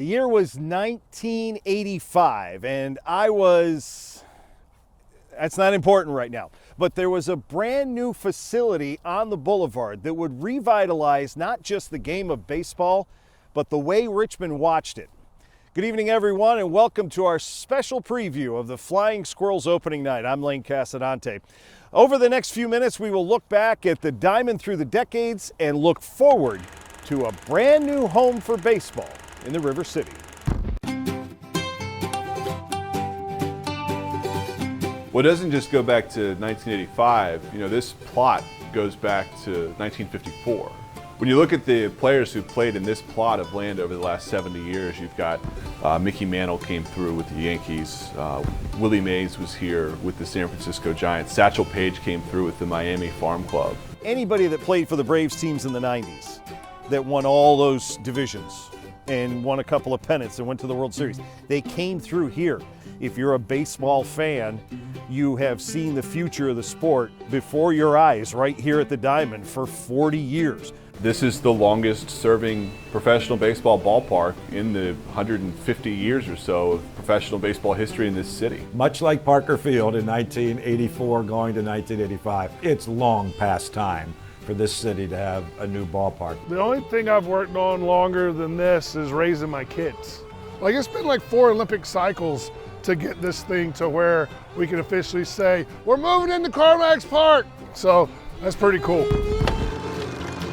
The year was 1985, and that's not important right now, but there was a brand new facility on the boulevard that would revitalize not just the game of baseball, but the way Richmond watched it. Good evening, everyone, and welcome to our special preview of the Flying Squirrels opening night. I'm Lane Casadante. Over the next few minutes, we will look back at the diamond through the decades and look forward to a brand new home for baseball in the River City. Well, it doesn't just go back to 1985. This plot goes back to 1954. When you look at the players who played in this plot of land over the last 70 years, you've got Mickey Mantle came through with the Yankees. Willie Mays was here with the San Francisco Giants. Satchel Paige came through with the Miami Farm Club. Anybody that played for the Braves teams in the 90s that won all those divisions and won a couple of pennants and went to the World Series, they came through here. If you're a baseball fan, you have seen the future of the sport before your eyes right here at the Diamond for 40 years. This is the longest serving professional baseball ballpark in the 150 years or so of professional baseball history in this city. Much like Parker Field in 1984 going to 1985, it's long past time for this city to have a new ballpark. The only thing I've worked on longer than this is raising my kids. Like, it's been like 4 Olympic cycles to get this thing to where we can officially say, we're moving into Carmax Park. So that's pretty cool.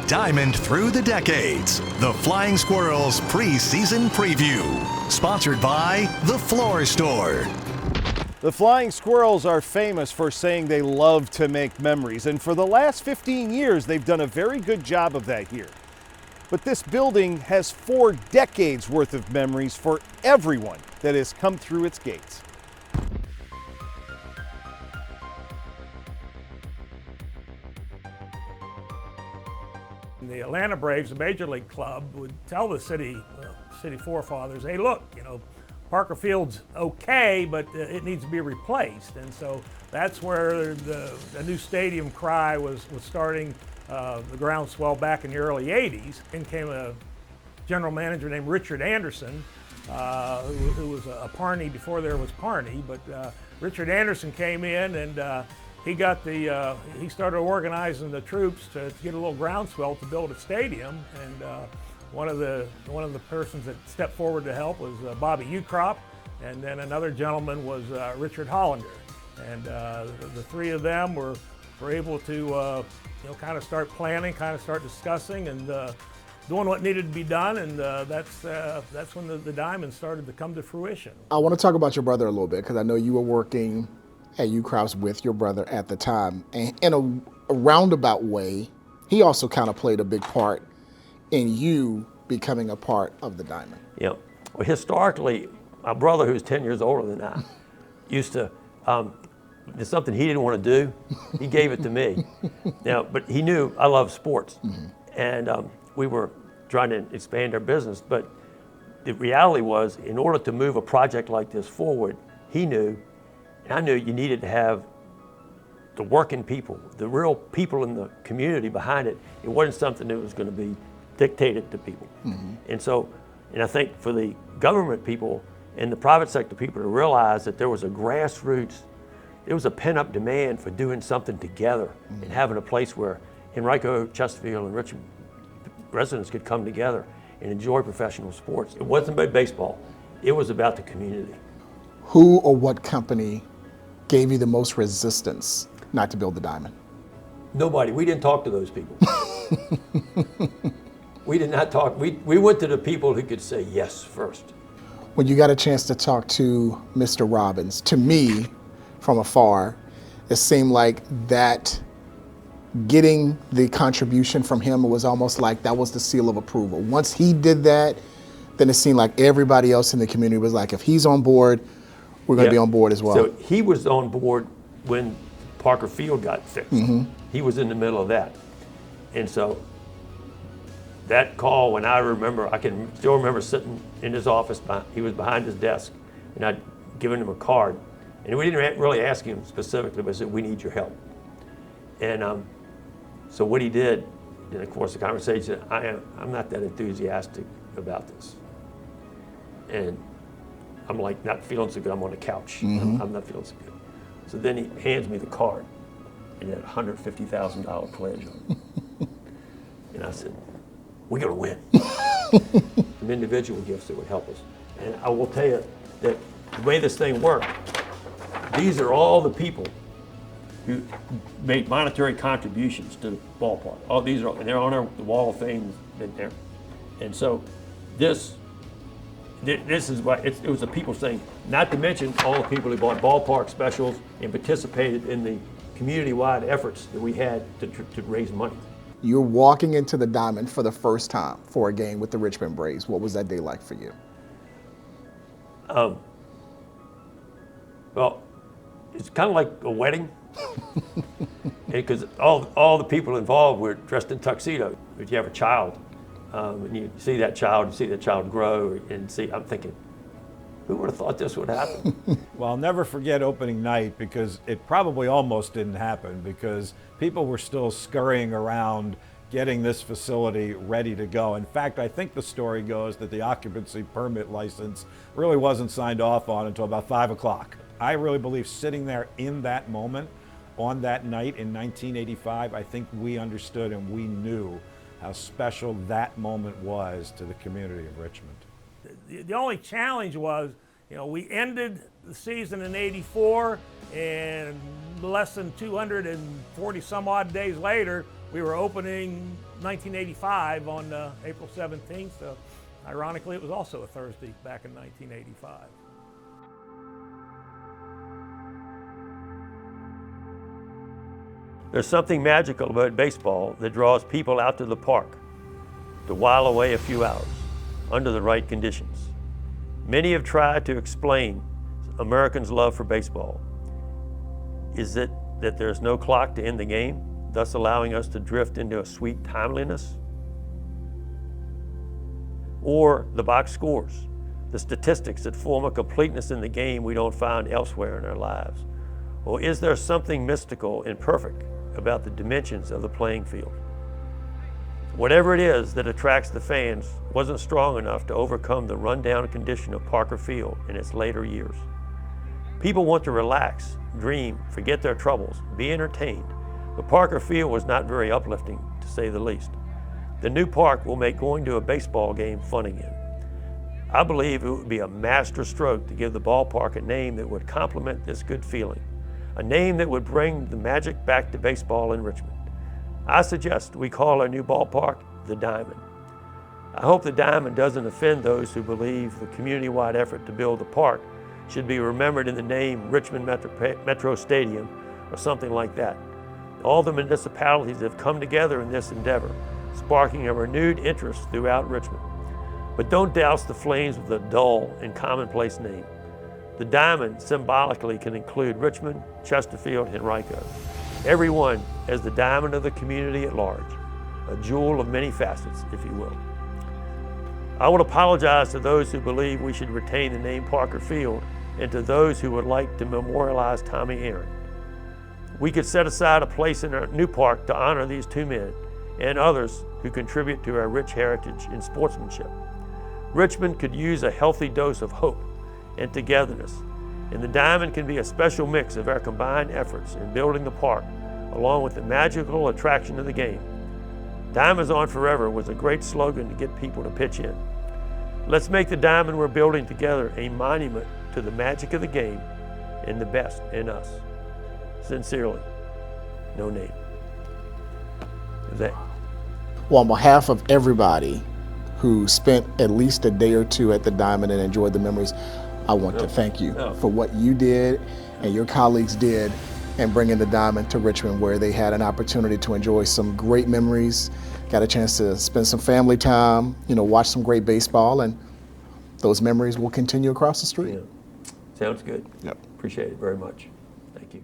Diamond through the decades, the Flying Squirrels preseason preview, sponsored by The Floor Store. The Flying Squirrels are famous for saying they love to make memories, and for the last 15 years, they've done a very good job of that here. But this building has 4 decades worth of memories for everyone that has come through its gates. The Atlanta Braves, a major league club, would tell the city forefathers, hey, look, Parker Field's okay, but it needs to be replaced. And so that's where the new stadium cry was starting the groundswell back in the early 80s. In came a general manager named Richard Anderson, who was a Parney before there was Parney. But Richard Anderson came in and he started organizing the troops to get a little groundswell to build a stadium. And one of the persons that stepped forward to help was Bobby Ukrop, and then another gentleman was Richard Hollander. And the 3 of them were able to kind of start planning, kind of start discussing, and doing what needed to be done. And that's when the Diamond started to come to fruition. I want to talk about your brother a little bit, because I know you were working at Ukrop's with your brother at the time. And in a roundabout way, he also kind of played a big part in you becoming a part of the Diamond. Yeah. Well, historically, my brother, who's 10 years older than I, used to, there's something he didn't want to do, he gave it to me. But he knew I love sports. Mm-hmm. And we were trying to expand our business. But the reality was, in order to move a project like this forward, he knew, and I knew, you needed to have the working people, the real people in the community behind it. It wasn't something that was going to be dictated to people. Mm-hmm. And I think for the government people and the private sector people to realize that there was a grassroots, there was a pent-up demand for doing something together. Mm-hmm. And having a place where Henrico, Chesterfield, and Richmond residents could come together and enjoy professional sports. It wasn't about baseball, it was about the community. Who or what company gave you the most resistance not to build the Diamond? Nobody. We didn't talk to those people. We did not talk. We went to the people who could say yes first. When you got a chance to talk to Mr. Robbins, to me, from afar, it seemed like that getting the contribution from him was almost like that was the seal of approval. Once he did that, then it seemed like everybody else in the community was like, if he's on board, we're going to be on board as well. So he was on board when Parker Field got fixed. Mm-hmm. He was in the middle of that. And so that call, when I can still remember sitting in his office, he was behind his desk, and I'd given him a card. And we didn't really ask him specifically, but I said, we need your help. And so what he did, in the course of the conversation, I'm not that enthusiastic about this. And I'm like not feeling so good. I'm on the couch. I'm not feeling so good. So then he hands me the card, and it had $150,000 pledge on it. And I said, we're gonna win. Some individual gifts that would help us. And I will tell you that the way this thing worked, these are all the people who made monetary contributions to the ballpark. All these are, and they're on the Wall of Fame there. And so this is what it was the people saying, not to mention all the people who bought ballpark specials and participated in the community-wide efforts that we had to raise money. You're walking into the Diamond for the first time for a game with the Richmond Braves. What was that day like for you? Well, it's kind of like a wedding, because all the people involved were dressed in tuxedo. If you have a child, and you see that child grow, and I'm thinking, who would have thought this would happen? Well, I'll never forget opening night, because it probably almost didn't happen, because people were still scurrying around getting this facility ready to go. In fact, I think the story goes that the occupancy permit license really wasn't signed off on until about 5 o'clock. I really believe sitting there in that moment, on that night in 1985, I think we understood and we knew how special that moment was to the community of Richmond. The only challenge was, we ended the season in '84, and less than 240 some odd days later, we were opening 1985 on April 17th. So ironically, it was also a Thursday back in 1985. There's something magical about baseball that draws people out to the park to while away a few hours under the right conditions. Many have tried to explain Americans' love for baseball. Is it that there's no clock to end the game, thus allowing us to drift into a sweet timeliness? Or the box scores, the statistics that form a completeness in the game we don't find elsewhere in our lives? Or is there something mystical and perfect about the dimensions of the playing field? Whatever it is that attracts the fans wasn't strong enough to overcome the rundown condition of Parker Field in its later years. People want to relax, dream, forget their troubles, be entertained, but Parker Field was not very uplifting, to say the least. The new park will make going to a baseball game fun again. I believe it would be a master stroke to give the ballpark a name that would complement this good feeling, a name that would bring the magic back to baseball in Richmond. I suggest we call our new ballpark the Diamond. I hope the Diamond doesn't offend those who believe the community-wide effort to build the park should be remembered in the name Richmond Metro Stadium or something like that. All the municipalities have come together in this endeavor, sparking a renewed interest throughout Richmond. But don't douse the flames with a dull and commonplace name. The Diamond symbolically can include Richmond, Chesterfield, and Henrico. Everyone as the diamond of the community at large, a jewel of many facets, if you will. I would apologize to those who believe we should retain the name Parker Field and to those who would like to memorialize Tommy Aaron. We could set aside a place in our new park to honor these two men and others who contribute to our rich heritage in sportsmanship. Richmond could use a healthy dose of hope and togetherness, and the Diamond can be a special mix of our combined efforts in building the park, along with the magical attraction of the game. Diamonds on Forever was a great slogan to get people to pitch in. Let's make the Diamond we're building together a monument to the magic of the game and the best in us. Sincerely, no name. Well, on behalf of everybody who spent at least a day or two at the Diamond and enjoyed the memories, I want to thank you for what you did and your colleagues did in bringing the Diamond to Richmond, where they had an opportunity to enjoy some great memories, got a chance to spend some family time, watch some great baseball, and those memories will continue across the street. Yeah. Sounds good. Yep. Appreciate it very much. Thank you.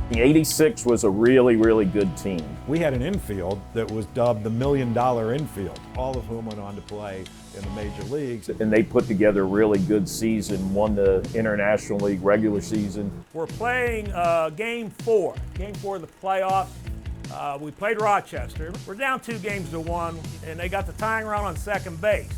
The '86 was a really, really good team. We had an infield that was dubbed the $1 Million infield, all of whom went on to play in the major leagues. And they put together a really good season, won the International League regular season. We're playing Game 4 of the playoffs. We played Rochester. We're down 2-1, and they got the tying run on second base.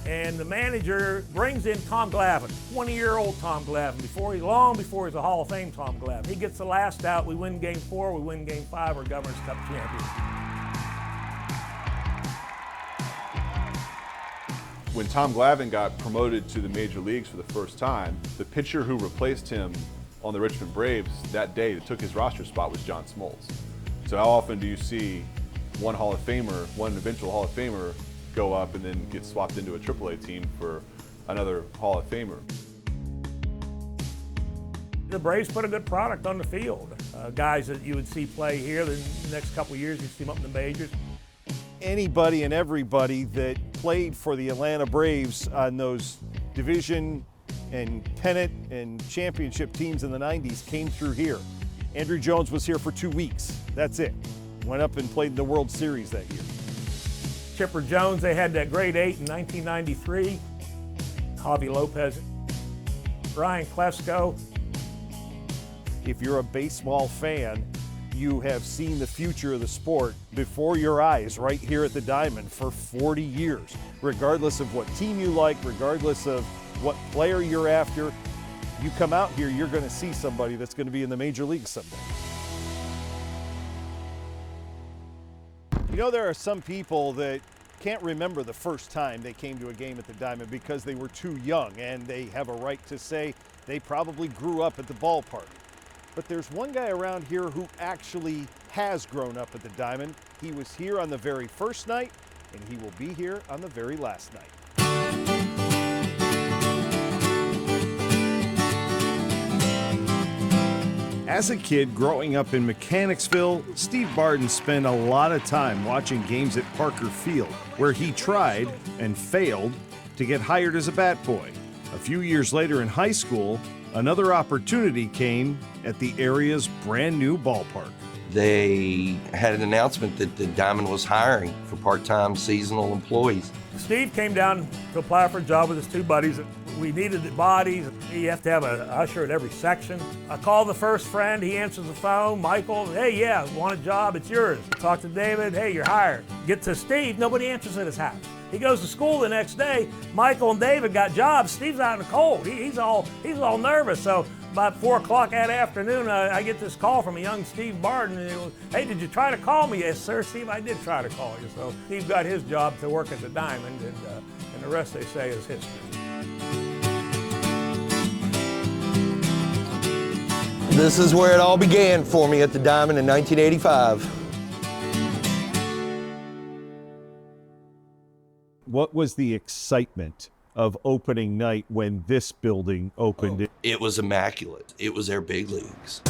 And the manager brings in Tom Glavine, 20-year-old Tom Glavine, long before he's a Hall of Fame Tom Glavine. He gets the last out. We win Game 4. We win Game 5. We're Governor's Cup champions. When Tom Glavine got promoted to the major leagues for the first time, the pitcher who replaced him on the Richmond Braves that day that took his roster spot was John Smoltz. So how often do you see one Hall of Famer, one eventual Hall of Famer, go up and then get swapped into a AAA team for another Hall of Famer? The Braves put a good product on the field. Guys that you would see play here, the next couple of years you'd see them up in the majors. Anybody and everybody that played for the Atlanta Braves on those division and pennant and championship teams in the 90s came through here. Andrew Jones was here for 2 weeks. That's it. Went up and played in the World Series that year. Chipper Jones, they had that great 8 in 1993. Javi Lopez, Brian Klesko. If you're a baseball fan, you have seen the future of the sport before your eyes right here at the Diamond for 40 years. Regardless of what team you like, regardless of what player you're after, you come out here, you're going to see somebody that's going to be in the major leagues someday. You know, there are some people that can't remember the first time they came to a game at the Diamond because they were too young, and they have a right to say they probably grew up at the ballpark. But there's one guy around here who actually has grown up at the Diamond. He was here on the very first night, and he will be here on the very last night. As a kid growing up in Mechanicsville, Steve Barden spent a lot of time watching games at Parker Field, where he tried and failed to get hired as a bat boy. A few years later in high school, another opportunity came at the area's brand new ballpark. They had an announcement that the Diamond was hiring for part-time seasonal employees. Steve came down to apply for a job with his 2 buddies. We needed the bodies. You have to have an usher at every section. I called the first friend. He answers the phone. Michael, hey, yeah, want a job? It's yours. Talk to David. Hey, you're hired. Get to Steve. Nobody answers at his house. He goes to school the next day. Michael and David got jobs. Steve's out in the cold. He's all nervous. So about 4 o'clock that afternoon, I get this call from a young Steve Barden. And he goes, hey, did you try to call me? Yes, sir, Steve, I did try to call you. So Steve got his job to work at the Diamond, and the rest, they say, is history. This is where it all began for me at the Diamond in 1985. What was the excitement of opening night when this building opened? It was immaculate. It was their big leagues.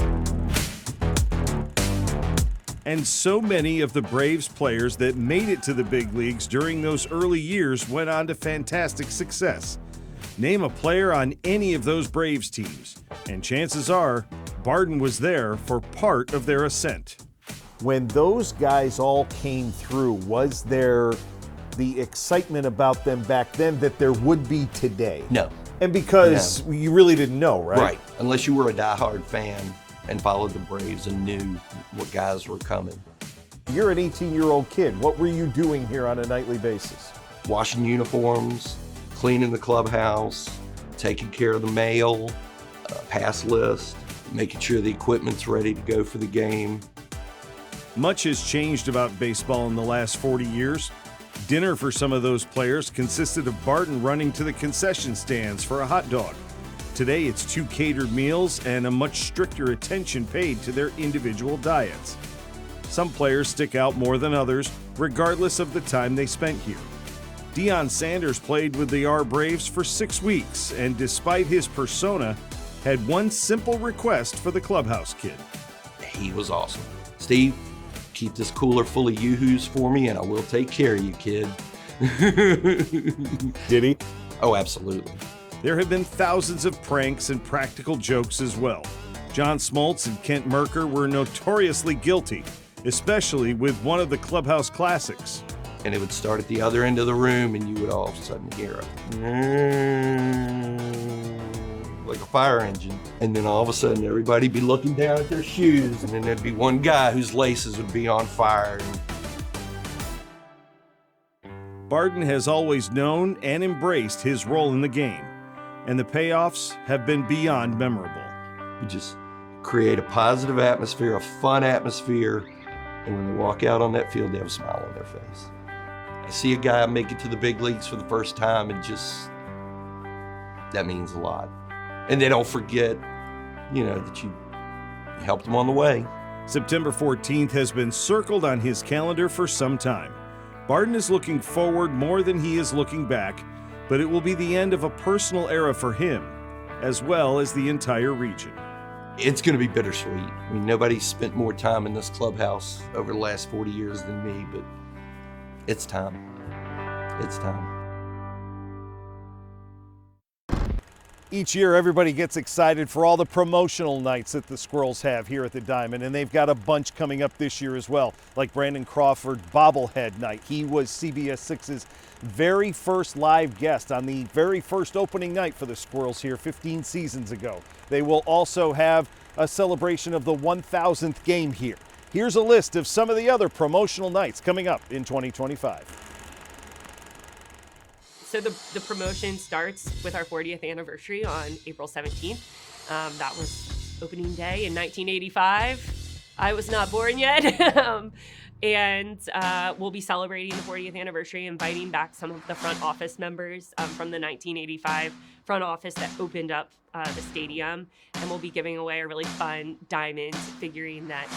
And so many of the Braves players that made it to the big leagues during those early years went on to fantastic success. Name a player on any of those Braves teams, and chances are Barden was there for part of their ascent. When those guys all came through, was there the excitement about them back then that there would be today? No. And because you really didn't know, right? Right, unless you were a diehard fan and followed the Braves and knew what guys were coming. You're an 18-year-old kid. What were you doing here on a nightly basis? Washing uniforms, cleaning the clubhouse, taking care of the mail, pass list, making sure the equipment's ready to go for the game. Much has changed about baseball in the last 40 years. Dinner for some of those players consisted of Barden running to the concession stands for a hot dog. Today it's 2 catered meals and a much stricter attention paid to their individual diets. Some players stick out more than others, regardless of the time they spent here. Deion Sanders played with the R Braves for 6 weeks, and despite his persona, had one simple request for the clubhouse kid. He was awesome. Steve, keep this cooler full of yoo-hoos for me and I will take care of you, kid. Did he? Oh, absolutely. There have been thousands of pranks and practical jokes as well. John Smoltz and Kent Merker were notoriously guilty, especially with one of the clubhouse classics. And it would start at the other end of the room and you would all of a sudden hear like a fire engine. And then all of a sudden everybody'd be looking down at their shoes, and then there'd be one guy whose laces would be on fire. Barton has always known and embraced his role in the game, and the payoffs have been beyond memorable. You just create a positive atmosphere, a fun atmosphere, and when they walk out on that field, they have a smile on their face. I see a guy make it to the big leagues for the first time, and just, that means a lot. And they don't forget, that you helped them on the way. September 14th has been circled on his calendar for some time. Barton is looking forward more than he is looking back, but it will be the end of a personal era for him, as well as the entire region. It's going to be bittersweet. I mean, nobody's spent more time in this clubhouse over the last 40 years than me, but it's time. It's time. Each year, everybody gets excited for all the promotional nights that the Squirrels have here at the Diamond, and they've got a bunch coming up this year as well, like Brandon Crawford Bobblehead Night. He was CBS 6's very first live guest on the very first opening night for the Squirrels here 15 seasons ago. They will also have a celebration of the 1,000th game here. Here's a list of some of the other promotional nights coming up in 2025. So the promotion starts with our 40th anniversary on April 17th. That was opening day in 1985. I was not born yet. And we'll be celebrating the 40th anniversary, inviting back some of the front office members from the 1985 front office that opened up the stadium. And we'll be giving away a really fun diamond figurine that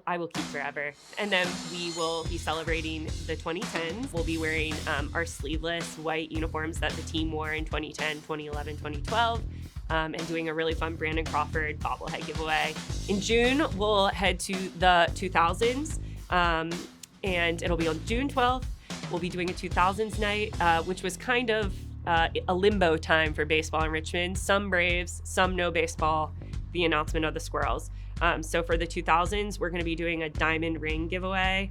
I will keep forever. And then we will be celebrating the 2010s. We'll be wearing our sleeveless white uniforms that the team wore in 2010, 2011, 2012. And doing a really fun Brandon Crawford bobblehead giveaway. In June, we'll head to the 2000s. And it'll be on June 12th. We'll be doing a 2000s night, which was kind of a limbo time for baseball in Richmond. Some Braves, some no baseball, the announcement of the Squirrels. So for the 2000s, we're gonna be doing a diamond ring giveaway.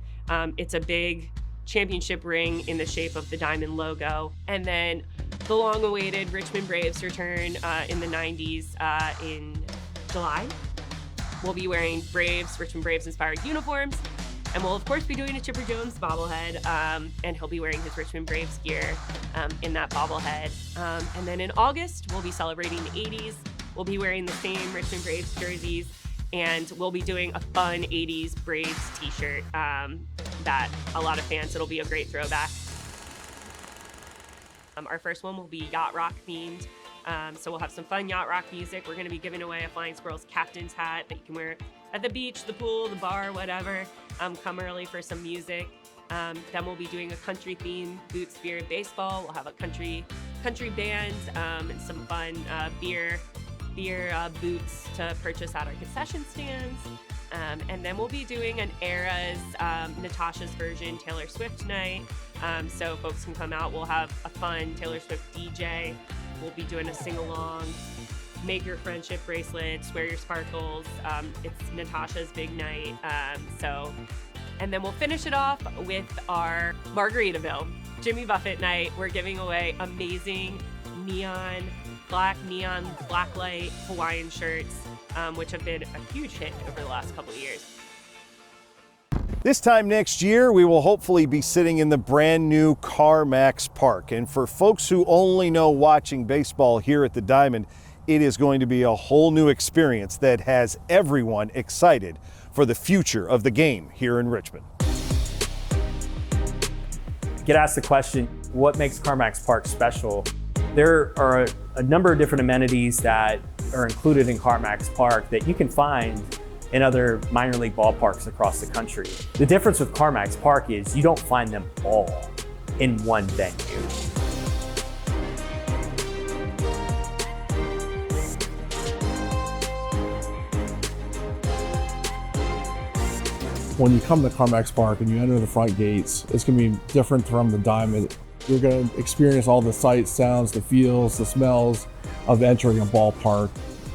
It's a big championship ring in the shape of the diamond logo. And then the long-awaited Richmond Braves return in the 90s in July. We'll be wearing Richmond Braves-inspired uniforms. And we'll, of course, be doing a Chipper Jones bobblehead, and he'll be wearing his Richmond Braves gear in that bobblehead. And then in August, we'll be celebrating the 80s. We'll be wearing the same Richmond Braves jerseys, and we'll be doing a fun 80s Braves t-shirt that a lot of fans, it'll be a great throwback. Our first one will be yacht rock themed. So we'll have some fun yacht rock music. We're gonna be giving away a Flying Squirrels captain's hat that you can wear at the beach, the pool, the bar, whatever. Come early for some music. Then we'll be doing a country theme, Boot Spirit Baseball. We'll have a country band and some fun beer boots to purchase at our concession stands. And then we'll be doing an Era's Natasha's version Taylor Swift night. So folks can come out. We'll have a fun Taylor Swift DJ. We'll be doing a sing-along, make your friendship bracelets, wear your sparkles. It's Natasha's big night. And then we'll finish it off with our Margaritaville Jimmy Buffett night. We're giving away amazing blacklight Hawaiian shirts, which have been a huge hit over the last couple of years. This time next year, we will hopefully be sitting in the brand new CarMax Park. And for folks who only know watching baseball here at the Diamond, it is going to be a whole new experience that has everyone excited for the future of the game here in Richmond. Get asked the question, what makes CarMax Park special? There are a number of different amenities that are included in CarMax Park that you can find in other minor league ballparks across the country. The difference with CarMax Park is you don't find them all in one venue. When you come to CarMax Park and you enter the front gates, it's going to be different from the Diamond. You're going to experience all the sights, sounds, the feels, the smells of entering a ballpark,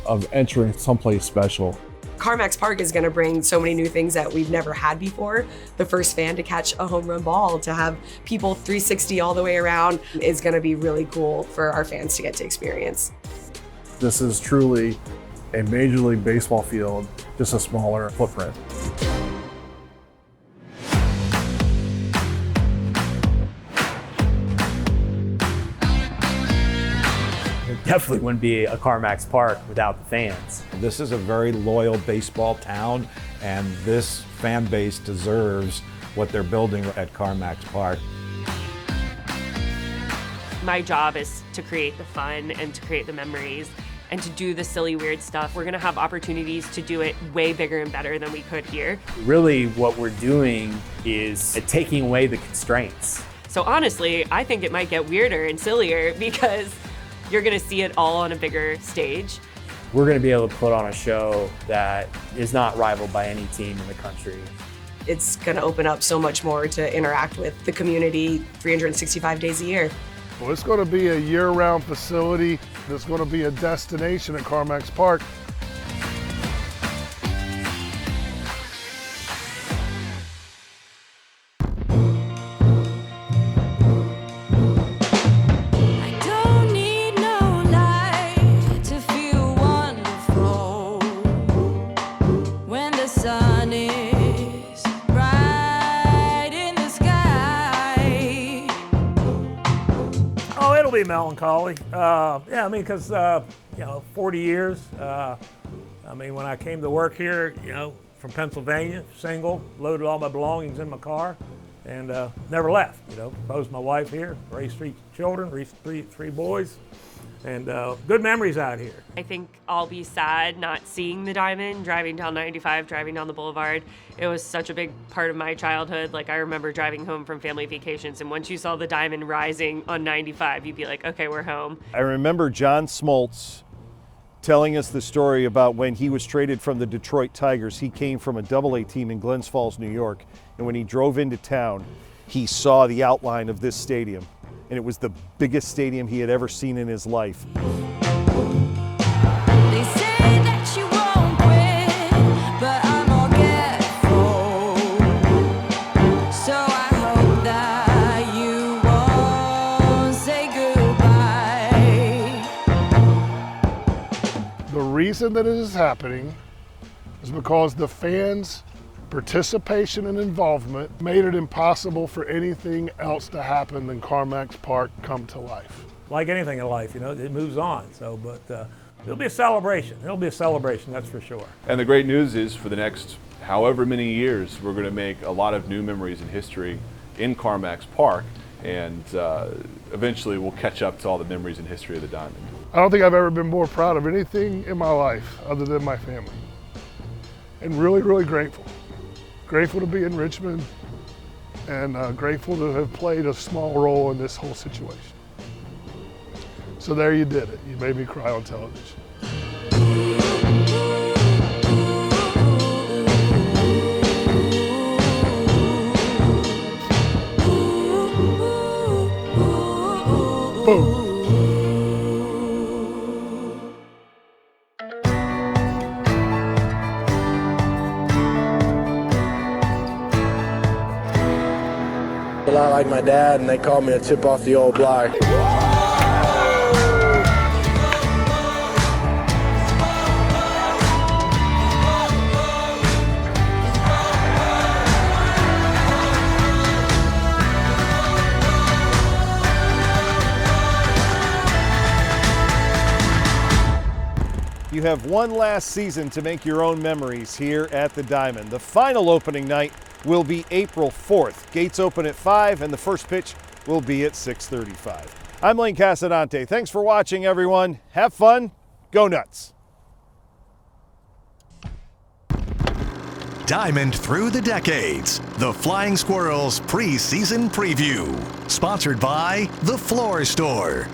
of entering someplace special. CarMax Park is going to bring so many new things that we've never had before. The first fan to catch a home run ball, to have people 360 all the way around is going to be really cool for our fans to get to experience. This is truly a Major League Baseball field, just a smaller footprint. Definitely wouldn't be a CarMax Park without the fans. This is a very loyal baseball town, and this fan base deserves what they're building at CarMax Park. My job is to create the fun and to create the memories and to do the silly, weird stuff. We're gonna have opportunities to do it way bigger and better than we could here. Really, what we're doing is taking away the constraints. So honestly, I think it might get weirder and sillier because you're gonna see it all on a bigger stage. We're gonna be able to put on a show that is not rivaled by any team in the country. It's gonna open up so much more to interact with the community 365 days a year. Well, it's going to be a year-round facility. There's going to be a destination at CarMax Park. Be melancholy. Yeah, I mean, because, 40 years. I mean, when I came to work here, from Pennsylvania, single, loaded all my belongings in my car, and never left. Proposed my wife here, raised 3 children, raised three boys, and good memories out here. I think I'll be sad not seeing the Diamond, driving down 95, driving down the Boulevard. It was such a big part of my childhood. Like, I remember driving home from family vacations, and once you saw the Diamond rising on 95, you'd be like, okay, we're home. I remember John Smoltz telling us the story about when he was traded from the Detroit Tigers. He came from a AA team in Glens Falls, New York, and when he drove into town, he saw the outline of this stadium, and it was the biggest stadium he had ever seen in his life. The reason that it is happening is because the fans' participation and involvement made it impossible for anything else to happen than CarMax Park come to life. Like anything in life, it moves on. So, but it'll be a celebration. It'll be a celebration, that's for sure. And the great news is for the next however many years, we're going to make a lot of new memories in history in CarMax Park, and eventually we'll catch up to all the memories in history of the Diamond. I don't think I've ever been more proud of anything in my life other than my family. And really, really grateful. Grateful to be in Richmond, and grateful to have played a small role in this whole situation. So there you did it. You made me cry on television. Boom. A lot like my dad, and they call me a tip off the old block. You have one last season to make your own memories here at the Diamond. The final opening night will be April 4th. Gates open at 5 and the first pitch will be at 6:35. I'm Lane Casadante. Thanks for watching, everyone. Have fun. Go Nuts. Diamond Through the Decades, the Flying Squirrels preseason preview. Sponsored by The Floor Store.